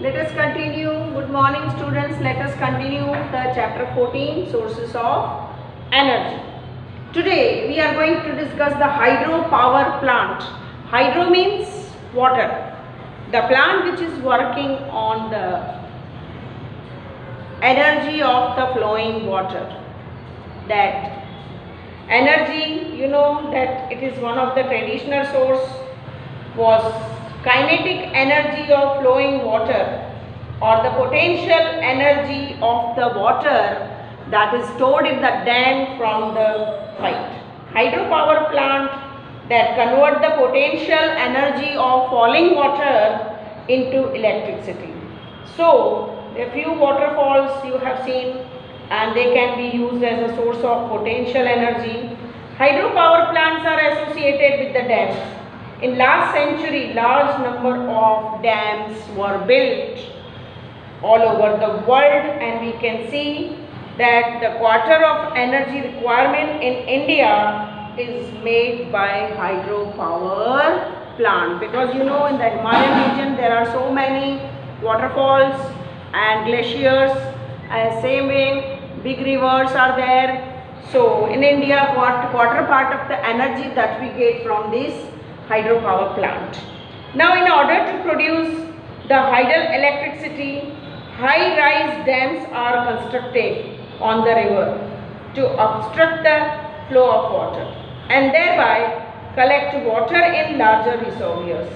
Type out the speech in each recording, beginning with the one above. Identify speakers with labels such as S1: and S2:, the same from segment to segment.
S1: Let us continue. Good morning students. Let us continue the chapter 14, sources of energy. Today we are going to discuss the hydropower plant. Hydro means water. The plant which is working on the energy of the flowing water. That energy, you know that it is one of the traditional source was kinetic energy of flowing water or the potential energy of the water that is stored in the dam from the height. Hydropower plant that convert the potential energy of falling water into electricity. So, a few waterfalls you have seen and they can be used as a source of potential energy. Hydropower plants are associated with the dams. In last century, large number of dams were built all over the world, and we can see that the quarter of energy requirement in India is made by hydropower plant, because you know in the Himalayan region there are so many waterfalls and glaciers, same way big rivers are there. So in India, quarter part of the energy that we get from this hydropower plant. Now in order to produce the hydroelectricity, high-rise dams are constructed on the river to obstruct the flow of water and thereby collect water in larger reservoirs.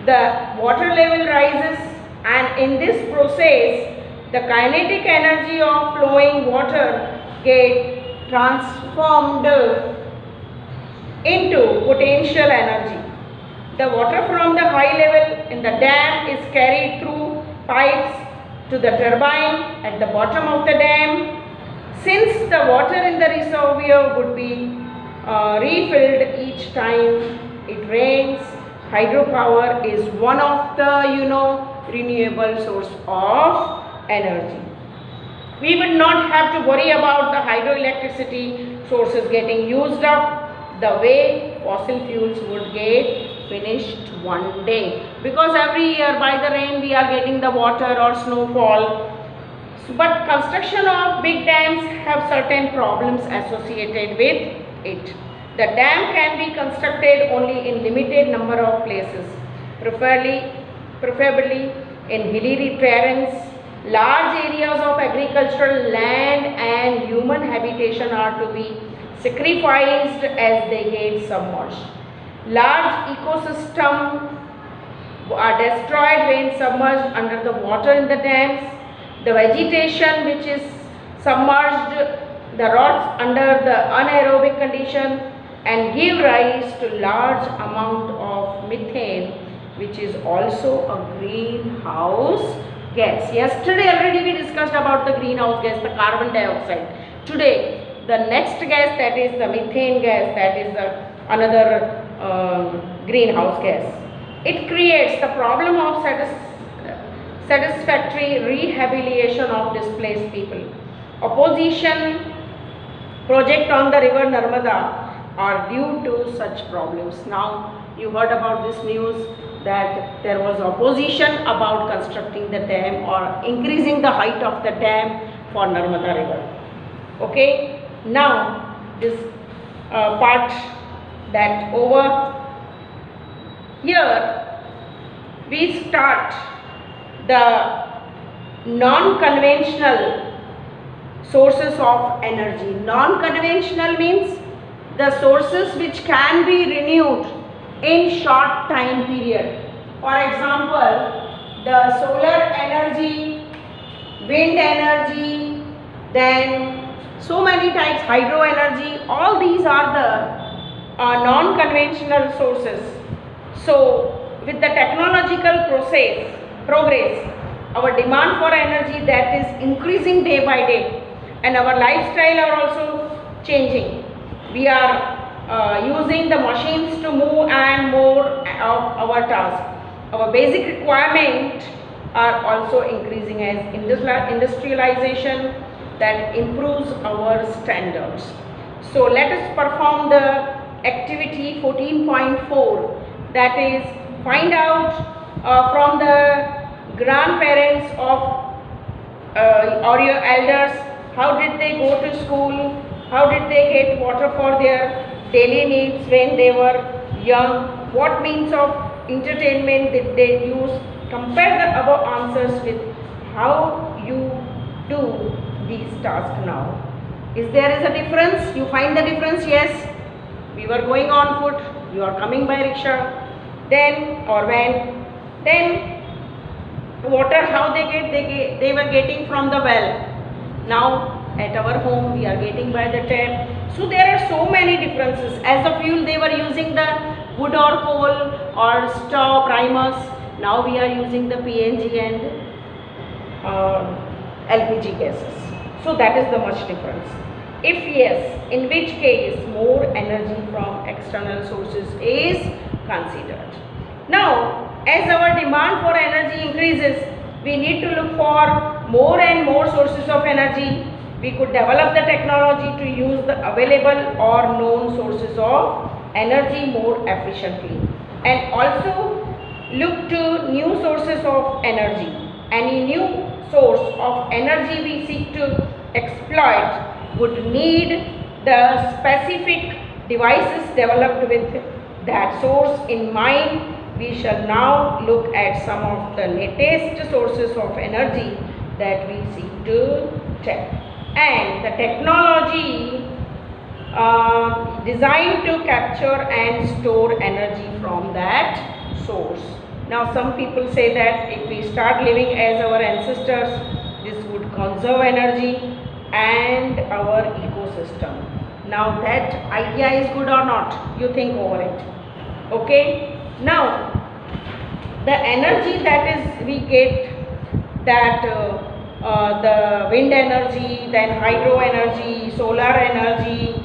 S1: The water level rises, and in this process the kinetic energy of flowing water gets transformed into potential energy. The water from the high level in the dam is carried through pipes to the turbine at the bottom of the dam. Since the water in the reservoir would be refilled each time it rains, hydropower is one of the renewable source of energy. We would not have to worry about the hydroelectricity sources getting used up the way fossil fuels would get finished one day, because every year by the rain we are getting the water or snowfall. But construction of big dams have certain problems associated with it. The dam can be constructed only in limited number of places, preferably in hilly terrains. Large areas of agricultural land and human habitation are to be sacrificed as they get submerged. Large ecosystems are destroyed when submerged under the water in the dams. The vegetation which is submerged rots under the anaerobic condition and give rise to large amount of methane, which is also a greenhouse gas. Yesterday already we discussed about the greenhouse gas, the carbon dioxide. Today the next gas, that is the methane gas, that is another greenhouse gas. It creates the problem of satisfactory rehabilitation of displaced people. Opposition project on the river Narmada are due to such problems. Now you heard about this news that there was opposition about constructing the dam or increasing the height of the dam for Narmada river. Okay. Now this part that over here we start the non-conventional sources of energy. Non-conventional means the sources which can be renewed in short time period. For example, the solar energy, wind energy, then so many types, hydro energy, all these are the non-conventional sources. So with the technological progress, our demand for energy that is increasing day by day, and our lifestyle are also changing. We are using the machines to move and more of our tasks. Our basic requirements are also increasing as industrialization that improves our standards. So let us perform the activity 14.4, that is find out from the grandparents of or your elders, how did they go to school, how did they get water for their daily needs when they were young, what means of entertainment did they use. Compare the above answers with how you do these tasks now. Is there a difference? You find the difference? Yes. We were going on foot, you are coming by rickshaw. Then or when? Then water how they were getting from the well. Now at our home we are getting by the tap. So there are so many differences. As a fuel they were using the wood or coal or stove primers. Now we are using the PNG and LPG gases. So that is the much difference. If yes, in which case more energy from external sources is considered. Now, as our demand for energy increases, we need to look for more and more sources of energy. We could develop the technology to use the available or known sources of energy more efficiently, and also look to new sources of energy. Any new source of energy we seek to exploit would need the specific devices developed with that source in mind. We shall now look at some of the latest sources of energy that we seek to tap, and the technology designed to capture and store energy from that source. Now some people say that if we start living as our ancestors, this would conserve energy and our ecosystem. Now that idea is good or not? You think over it. Okay. Now the energy that is we get, that the wind energy, then hydro energy, solar energy,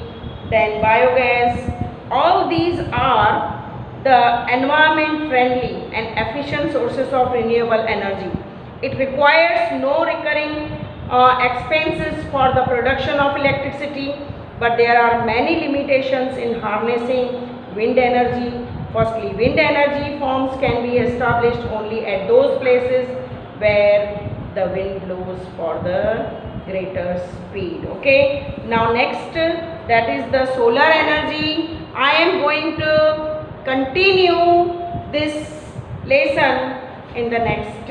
S1: then biogas, all these are the environment friendly and efficient sources of renewable energy. It requires no recurring expenses for the production of electricity, but there are many limitations in harnessing wind energy. Firstly, wind energy farms can be established only at those places where the wind blows for the greater speed. Okay. Now next, that is the solar energy. I am going to continue this lesson in the next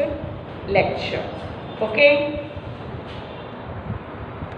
S1: lecture. Okay.